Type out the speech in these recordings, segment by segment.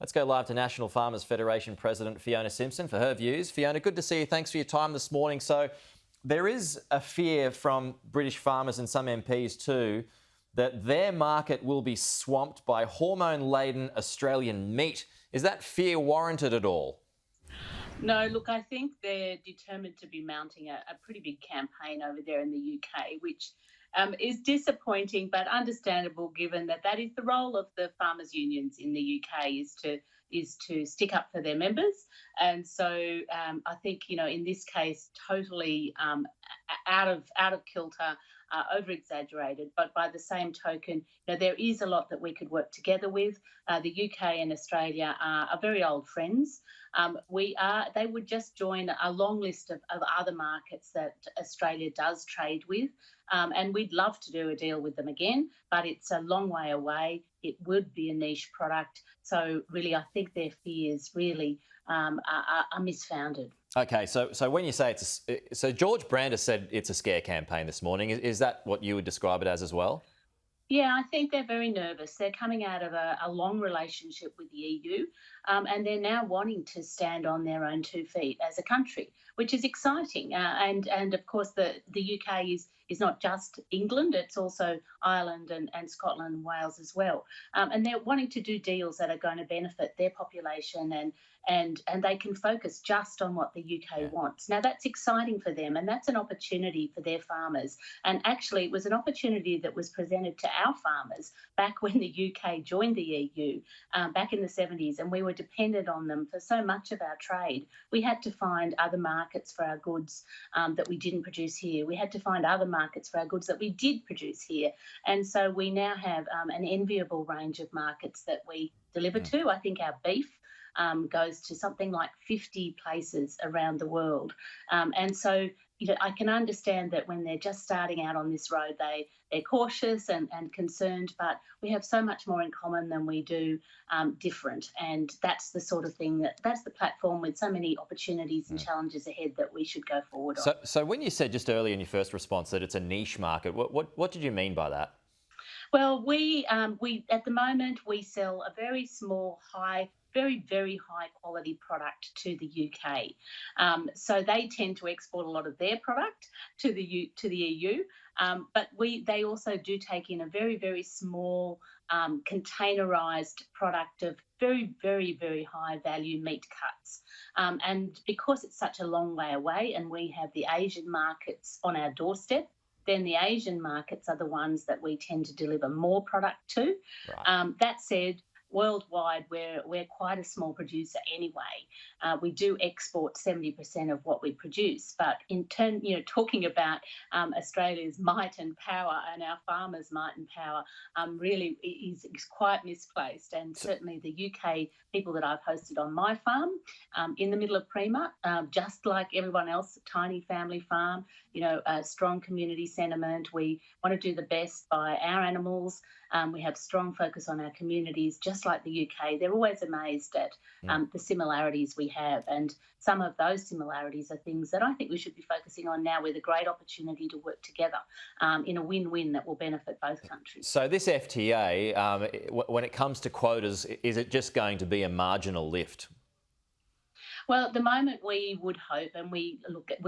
Let's go live to National Farmers Federation President Fiona Simson for her views. Fiona, good to see you. Thanks for your time this morning. So there is a fear from British farmers and some MPs too that their market will be swamped by hormone-laden Australian meat. Is that fear warranted at all? No, look, I think they're determined to be mounting a pretty big campaign over there in the UK, which is disappointing but understandable given that that is the role of the farmers' unions in the UK is to stick up for their members. And so I think, in this case, totally out of kilter, over exaggerated. But by the same token, there is a lot that we could work together with. The UK and Australia are very old friends. They would just join a long list of other markets that Australia does trade with. And we'd love to do a deal with them again, but it's a long way away. It would be a niche product. So really, I think their fears really are misfounded. Okay, so when you say so George Brand has said it's a scare campaign this morning. Is that what you would describe it as well? Yeah, I think they're very nervous. They're coming out of a long relationship with the EU, and they're now wanting to stand on their own 2 feet as a country, which is exciting. And of course, the UK is not just England; it's also Ireland and Scotland and Wales as well. And they're wanting to do deals that are going to benefit their population and they can focus just on what the UK wants. Now, that's exciting for them, and that's an opportunity for their farmers. And actually, it was an opportunity that was presented to our farmers back when the UK joined the EU, back in the 70s, and we were dependent on them for so much of our trade. We had to find other markets for our goods that we didn't produce here. We had to find other markets for our goods that we did produce here. And so we now have an enviable range of markets that we deliver to. I think our beef goes to something like 50 places around the world. And so, I can understand that when they're just starting out on this road, they're cautious and concerned, but we have so much more in common than we do different. And that's the sort of thing that's the platform with so many opportunities and challenges ahead that we should go forward on. So when you said just earlier in your first response that it's a niche market, what did you mean by that? Well, we at the moment we sell a very small, very, very high quality product to the UK. So they tend to export a lot of their product to the EU. But they also do take in a very, very small containerized product of very, very, very high value meat cuts. And because it's such a long way away and we have the Asian markets on our doorstep, then the Asian markets are the ones that we tend to deliver more product to. Right. That said, worldwide, we're quite a small producer anyway. We do export 70% of what we produce, but in turn, talking about Australia's might and power and our farmers' might and power, really is quite misplaced. And certainly the UK people that I've hosted on my farm, in the middle of Prima, just like everyone else, a tiny family farm, a strong community sentiment. We want to do the best by our animals. We have strong focus on our communities, just like the UK. They're always amazed at the similarities we have. And some of those similarities are things that I think we should be focusing on now with a great opportunity to work together in a win-win that will benefit both countries. So this FTA, when it comes to quotas, is it just going to be a marginal lift? Well, at the moment, we would hope, and we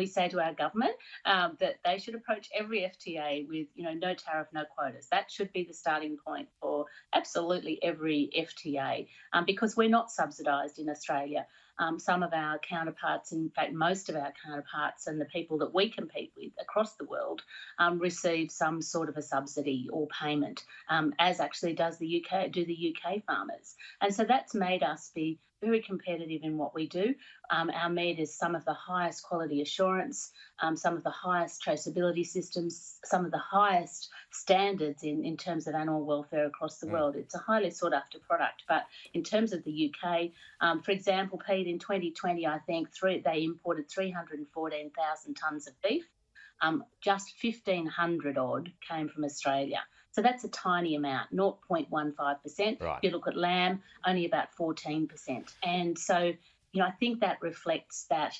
say to our government that they should approach every FTA with, no tariff, no quotas. That should be the starting point for absolutely every FTA, because we're not subsidised in Australia. Some of our counterparts, in fact, most of our counterparts and the people that we compete with across the world receive some sort of a subsidy or payment, as actually does the UK farmers. And so that's made us be very competitive in what we do. Our meat is some of the highest quality assurance, some of the highest traceability systems, some of the highest standards in terms of animal welfare across the world. It's a highly sought after product. But in terms of the UK, for example, Pete, in 2020, I think they imported 314,000 tonnes of beef. Just 1,500 odd came from Australia. So that's a tiny amount, 0.15%. Right. If you look at lamb, only about 14%. And so, I think that reflects that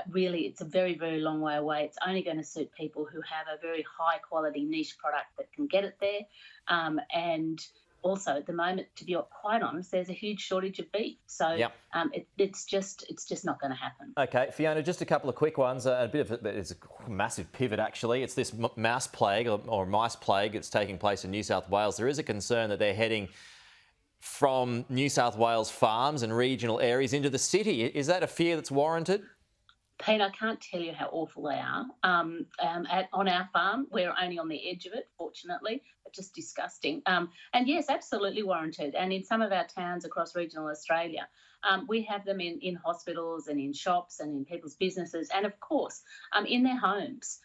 really it's a very, very long way away. It's only going to suit people who have a very high quality niche product that can get it there. And also at the moment, to be quite honest, there's a huge shortage of beef. So Yep. it's just not going to happen. Okay, Fiona, just a couple of quick ones. It's a massive pivot, actually. It's this mouse plague or mice plague that's taking place in New South Wales. There is a concern that they're heading from New South Wales farms and regional areas into the city. Is that a fear that's warranted? Pete, I can't tell you how awful they are. On our farm, we're only on the edge of it, fortunately, but just disgusting. And yes, absolutely warranted. And in some of our towns across regional Australia, we have them in hospitals and in shops and in people's businesses and, of course, in their homes,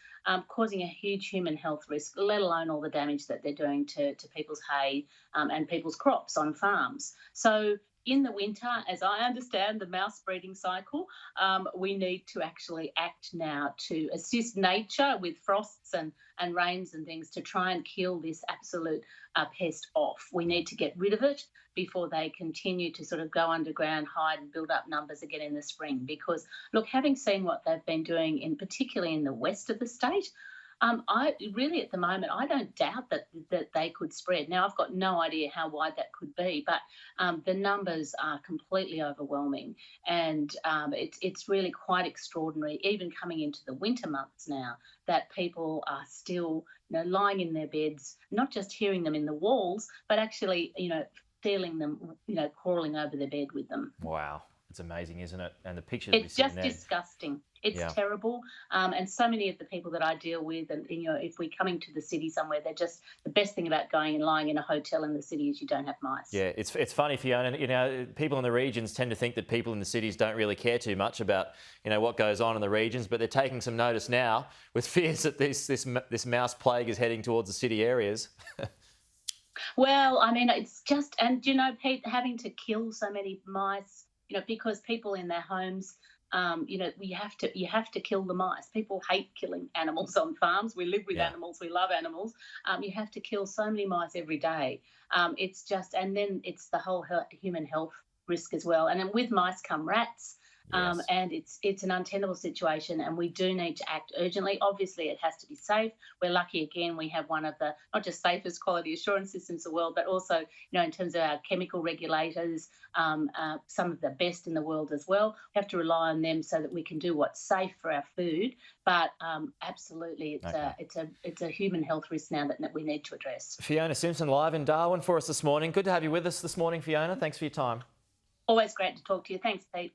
causing a huge human health risk, let alone all the damage that they're doing to people's hay and people's crops on farms. So in the winter, as I understand the mouse breeding cycle, we need to actually act now to assist nature with frosts and rains and things to try and kill this absolute pest off. We need to get rid of it before they continue to sort of go underground, hide and build up numbers again in the spring. Because, look, having seen what they've been doing, particularly in the west of the state, I really, at the moment, I don't doubt that they could spread. Now, I've got no idea how wide that could be, but the numbers are completely overwhelming, and it's really quite extraordinary, even coming into the winter months now, that people are still, lying in their beds, not just hearing them in the walls, but actually, feeling them, crawling over the bed with them. Wow. It's amazing, isn't it? And the pictures It's just disgusting. It's terrible. And so many of the people that I deal with, and if we're coming to the city somewhere, they're just, the best thing about going and lying in a hotel in the city is you don't have mice. Yeah, it's funny, Fiona. People in the regions tend to think that people in the cities don't really care too much about what goes on in the regions, but they're taking some notice now with fears that this mouse plague is heading towards the city areas. Well, I mean, it's just, and Pete, having to kill so many mice, because people in their homes, you have to kill the mice. People hate killing animals on farms. We live with animals. We love animals. You have to kill so many mice every day. It's just, and then it's the whole human health risk as well. And then with mice come rats. Yes. And it's an untenable situation, and we do need to act urgently. Obviously, it has to be safe. We're lucky, again, we have one of the not just safest quality assurance systems in the world, but also, in terms of our chemical regulators, some of the best in the world as well. We have to rely on them so that we can do what's safe for our food. But absolutely, it's a human health risk now that we need to address. Fiona Simson live in Darwin for us this morning. Good to have you with us this morning, Fiona. Thanks for your time. Always great to talk to you. Thanks, Pete.